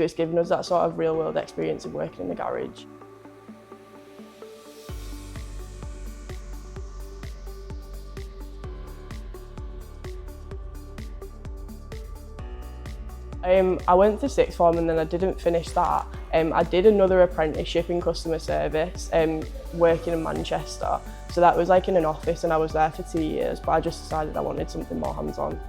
It's given us that sort of real world experience of working in the garage. I went to sixth form and then I didn't finish that. I did another apprenticeship in customer service, working in Manchester. So that was like in an office and I was there for 2 years, but I just decided I wanted something more hands-on.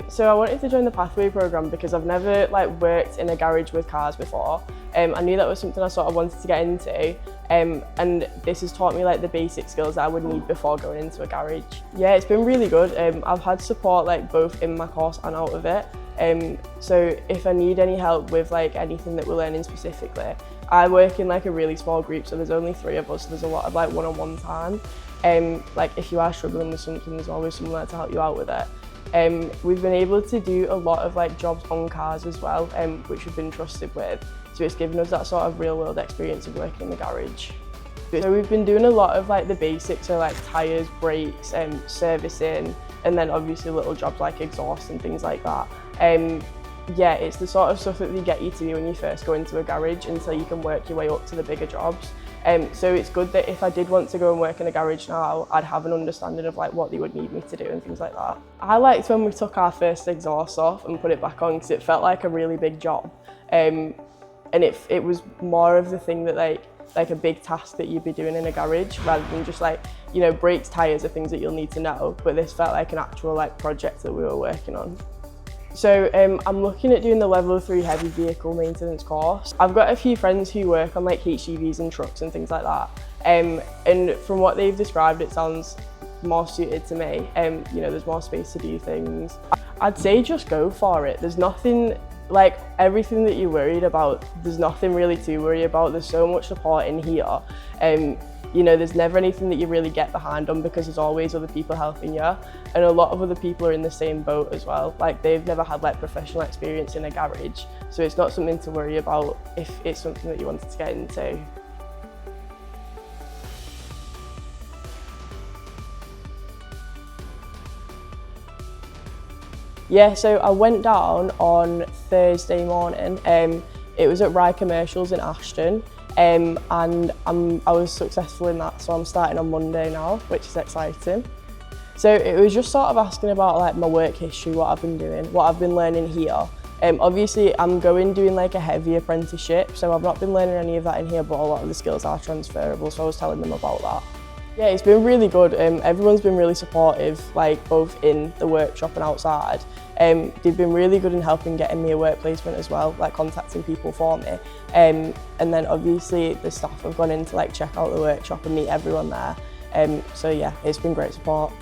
So I wanted to join the Pathway programme because I've never worked in a garage with cars before. I knew that was something I sort of wanted to get into. And this has taught me the basic skills that I would need before going into a garage. Yeah, it's been really good. I've had support both in my course and out of it. So if I need any help with anything that we're learning specifically, I work in a really small group, so there's only 3 of us, so there's a lot of one-on-one time. If you are struggling with something, there's always someone there to help you out with it. We've been able to do a lot of jobs on cars as well, which we've been trusted with. So it's given us that sort of real world experience of working in the garage. So we've been doing a lot of the basics, so tyres, brakes, servicing, and then obviously little jobs like exhaust and things like that. Yeah, it's the sort of stuff that they get you to do when you first go into a garage until you can work your way up to the bigger jobs. So it's good that if I did want to go and work in a garage now, I'd have an understanding of what they would need me to do and things like that. I liked when we took our first exhaust off and put it back on because it felt like a really big job. And it was more of the thing that a big task that you'd be doing in a garage rather than just brakes, tyres are things that you'll need to know, but this felt like an actual project that we were working on. So I'm looking at doing the level 3 heavy vehicle maintenance course. I've got a few friends who work on HGVs and trucks and things like that. And from what they've described, it sounds more suited to me. There's more space to do things. I'd say just go for it. There's nothing, everything that you're worried about, there's nothing really to worry about. There's so much support in here. There's never anything that you really get behind on because there's always other people helping you. And a lot of other people are in the same boat as well. They've never had professional experience in a garage. So it's not something to worry about if it's something that you wanted to get into. Yeah, so I went down on Thursday morning. It was at Rye Commercials in Ashton. And I was successful in that, so I'm starting on Monday now, which is exciting. So it was just sort of asking about my work history, what I've been doing, what I've been learning here. Obviously I'm doing a heavy apprenticeship, so I've not been learning any of that in here, but a lot of the skills are transferable, so I was telling them about that. Yeah, it's been really good. Everyone's been really supportive, both in the workshop and outside. They've been really good in helping getting me a work placement as well, contacting people for me. And then obviously the staff have gone in to check out the workshop and meet everyone there. So yeah, it's been great support.